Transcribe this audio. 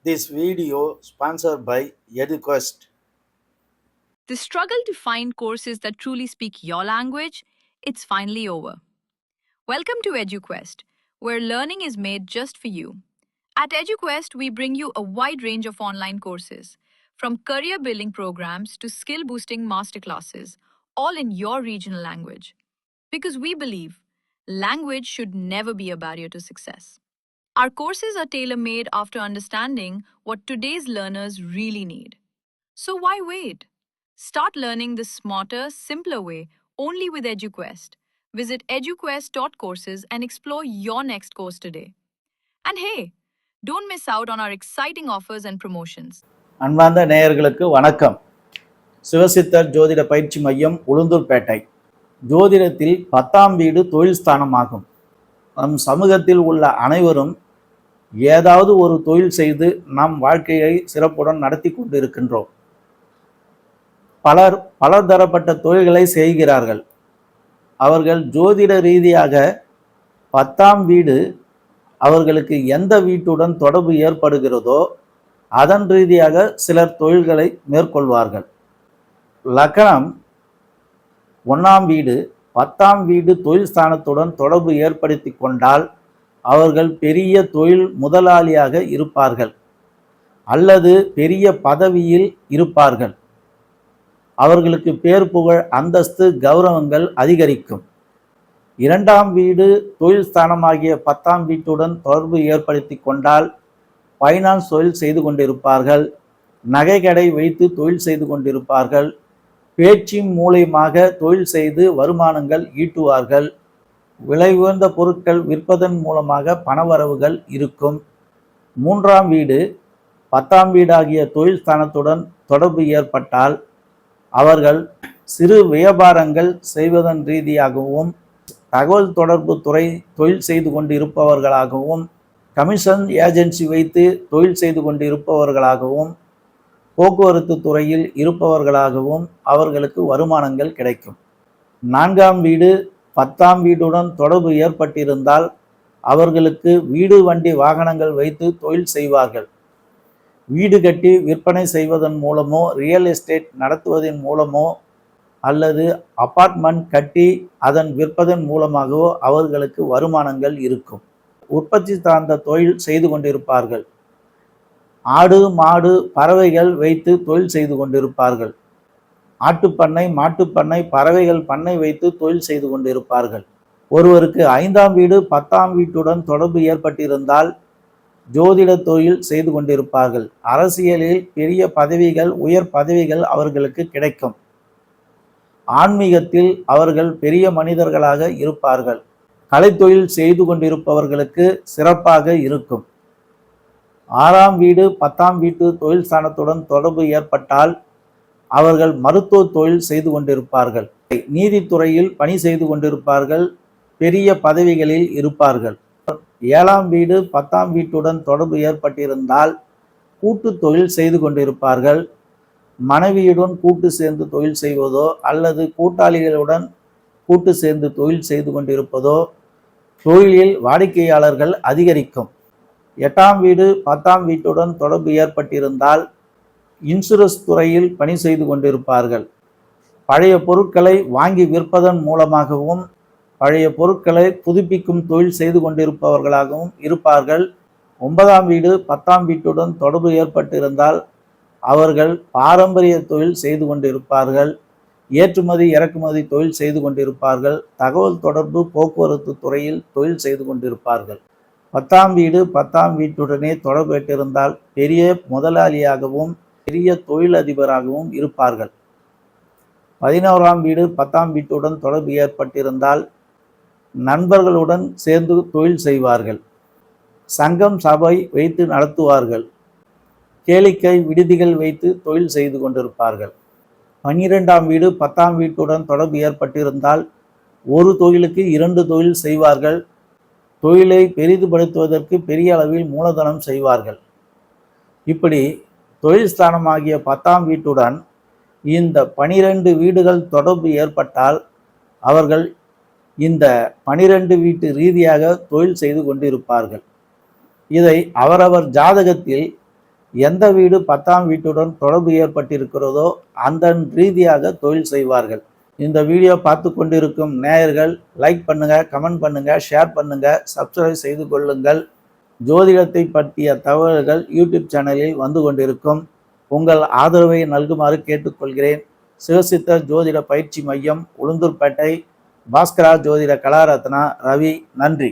This video sponsored by EduQuest. The struggle to find courses that truly speak your language, it's finally over. Welcome to EduQuest, where learning is made just for you. At EduQuest, we bring you a wide range of online courses, from career building programs to skill boosting masterclasses, all in your regional language. Because we believe language should never be a barrier to success. Our courses are tailor made after understanding what today's learners really need. So why wait? Start learning the smarter, simpler way only with EduQuest. Visit eduquest.courses and explore your next course today. And hey, don't miss out on our exciting offers and promotions. அன்பார்ந்த நேயர்களுக்கு வணக்கம். சிவசித்தர் ஜோதிட பயிற்சி மையம் உளுந்தூர்பேட்டை. ஜோதிடத்தில் 10ஆம் வீடு தொழில் ஸ்தானமாகும். நம் சமூகத்தில் உள்ள அனைவரும் ஏதாவது ஒரு தொழில் செய்து நம் வாழ்க்கையை சிறப்புடன் நடத்தி கொண்டிருக்கின்றோம். பலர் தரப்பட்ட தொழில்களை செய்கிறார்கள். அவர்கள் ஜோதிட ரீதியாக 10ஆம் வீடு அவர்களுக்கு எந்த வீட்டுடன் தொடர்பு ஏற்படுகிறதோ அதன் ரீதியாக சிலர் தொழில்களை மேற்கொள்வார்கள். லக்னம் 1ஆம் வீடு 10ஆம் வீடு தொழில் ஸ்தானத்துடன் தொடர்பு ஏற்படுத்தி கொண்டால் அவர்கள் பெரிய தொழில் முதலாளியாக இருப்பார்கள் அல்லது பெரிய பதவியில் இருப்பார்கள். அவர்களுக்கு பேர் புகழ் அந்தஸ்து கௌரவங்கள் அதிகரிக்கும். 2ஆம் வீடு தொழில் ஸ்தானமாகிய 10ஆம் வீட்டுடன் தொடர்பு ஏற்படுத்தி கொண்டால் ஃபைனான்ஸ் தொழில் செய்து கொண்டிருப்பார்கள், நகை கடை வைத்து தொழில் செய்து கொண்டிருப்பார்கள், பேச்சின் மூலமாக தொழில் செய்து வருமானங்கள் ஈட்டுவார்கள், விலை உயர்ந்த பொருட்கள் விற்பதன் மூலமாக பணவரவுகள் இருக்கும். 3ஆம் வீடு 10ஆம் வீடாகிய தொழில் ஸ்தானத்துடன் தொடர்பு ஏற்பட்டால் அவர்கள் சிறு வியாபாரங்கள் செய்வதன் ரீதியாகவும், தகவல் தொடர்பு துறை தொழில் செய்து கொண்டு இருப்பவர்களாகவும், கமிஷன் ஏஜென்சி வைத்து தொழில் செய்து கொண்டு இருப்பவர்களாகவும், போக்குவரத்து துறையில் இருப்பவர்களாகவும் அவர்களுக்கு வருமானங்கள் கிடைக்கும். 4ஆம் வீடு 10ஆம் வீடுடன் தொடர்பு ஏற்பட்டிருந்தால் அவர்களுக்கு வீடு வண்டி வாகனங்கள் வைத்து தொழில் செய்வார்கள். வீடு கட்டி விற்பனை செய்வதன் மூலமோ, ரியல் எஸ்டேட் நடத்துவதன் மூலமோ அல்லது அபார்ட்மெண்ட் கட்டி அதன் விற்பதன் மூலமாகவோ அவர்களுக்கு வருமானங்கள் இருக்கும். உற்பத்தி சார்ந்த தொழில் செய்து கொண்டிருப்பார்கள். ஆடு மாடு பறவைகள் வைத்து தொழில் செய்து கொண்டிருப்பார்கள். ஆட்டுப்பண்ணை மாட்டுப்பண்ணை பறவைகள் பண்ணை வைத்து தொழில் செய்து கொண்டிருப்பார்கள். ஒருவருக்கு 5ஆம் வீடு 10ஆம் வீட்டுடன் தொடர்பு ஏற்பட்டிருந்தால் ஜோதிட தொழில் செய்து கொண்டிருப்பார்கள். அரசியலில் பெரிய பதவிகள் உயர் பதவிகள் அவர்களுக்கு கிடைக்கும். ஆன்மீகத்தில் அவர்கள் பெரிய மனிதர்களாக இருப்பார்கள். கலைத்தொழில் செய்து கொண்டிருப்பவர்களுக்கு சிறப்பாக இருக்கும். 6ஆம் வீடு 10ஆம் வீட்டு தொழில் ஸ்தானத்துடன் தொடர்பு ஏற்பட்டால் அவர்கள் மருத்துவ தொழில் செய்து கொண்டிருப்பார்கள். நீதித்துறையில் பணி செய்து கொண்டிருப்பார்கள், பெரிய பதவிகளில் இருப்பார்கள். 7ஆம் வீடு 10ஆம் வீட்டுடன் தொடர்பு ஏற்பட்டிருந்தால் கூட்டு தொழில் செய்து கொண்டிருப்பார்கள். மனைவியுடன் கூட்டு சேர்ந்து தொழில் செய்வதோ அல்லது கூட்டாளிகளுடன் கூட்டு சேர்ந்து தொழில் செய்து கொண்டிருப்பதோ தொழிலில் வாடிக்கையாளர்கள் அதிகரிக்கும். 8ஆம் வீடு 10ஆம் வீட்டுடன் தொடர்பு ஏற்பட்டிருந்தால் இன்சூரன்ஸ் துறையில் பணி செய்து கொண்டிருப்பார்கள். பழைய பொருட்களை வாங்கி விற்பதன் மூலமாகவும் பழைய பொருட்களை புதுப்பிக்கும் தொழில் செய்து கொண்டிருப்பவர்களாகவும் இருப்பார்கள். 9ஆம் வீடு 10ஆம் வீட்டுடன் தொடர்பு ஏற்பட்டிருந்தால் அவர்கள் பாரம்பரிய தொழில் செய்து கொண்டிருப்பார்கள். ஏற்றுமதி இறக்குமதி தொழில் செய்து கொண்டிருப்பார்கள். தகவல் தொடர்பு போக்குவரத்து துறையில் தொழில் செய்து கொண்டிருப்பார்கள். 10ஆம் வீடு 10ஆம் வீட்டுடனே தொடர்பு பெற்றிருந்தால் பெரிய முதலாளியாகவும் பெரிய தொழிலதிபராகவும் இருப்பார்கள். 11ஆம் வீடு 10ஆம் வீட்டுடன் தொடர்பு ஏற்பட்டிருந்தால் நண்பர்களுடன் சேர்ந்து தொழில் செய்வார்கள். சங்கம் சபை வைத்து நடத்துவார்கள். கேளிக்கை விடுதிகள் வைத்து தொழில் செய்து கொண்டிருப்பார்கள். 12ஆம் வீடு 10ஆம் வீட்டுடன் தொடர்பு ஏற்பட்டிருந்தால் ஒரு தொழிலுக்கு 2 தொழில் செய்வார்கள். தொழிலை பெரிதுபடுத்துவதற்கு பெரிய அளவில் மூலதனம் செய்வார்கள். இப்படி தொழில் ஸ்தானமாகிய 10ஆம் வீட்டுடன் இந்த 12 வீடுகள் தொடர்பு ஏற்பட்டால் அவர்கள் இந்த 12 வீட்டு ரீதியாக தொழில் செய்து கொண்டிருப்பார்கள். இதை அவரவர் ஜாதகத்தில் எந்த வீடு 10ஆம் வீட்டுடன் தொடர்பு ஏற்பட்டிருக்கிறதோ அந்த ரீதியாக தொழில் செய்வார்கள். இந்த வீடியோ பார்த்து கொண்டிருக்கும் நேயர்கள் லைக் பண்ணுங்க, கமெண்ட் பண்ணுங்க, ஷேர் பண்ணுங்க, சப்ஸ்கிரைப் செய்து கொள்ளுங்கள். ஜோதிடத்தை பற்றிய தகவல்கள் யூடியூப் சேனலில் வந்து கொண்டிருக்கும். உங்கள் ஆதரவை நல்குமாறு கேட்டுக்கொள்கிறேன். சிவசித்த ஜோதிட பயிற்சி மையம், உளுந்தூர்பேட்டை, பாஸ்கரா ஜோதிட கலாரத்னா, ரவி. நன்றி.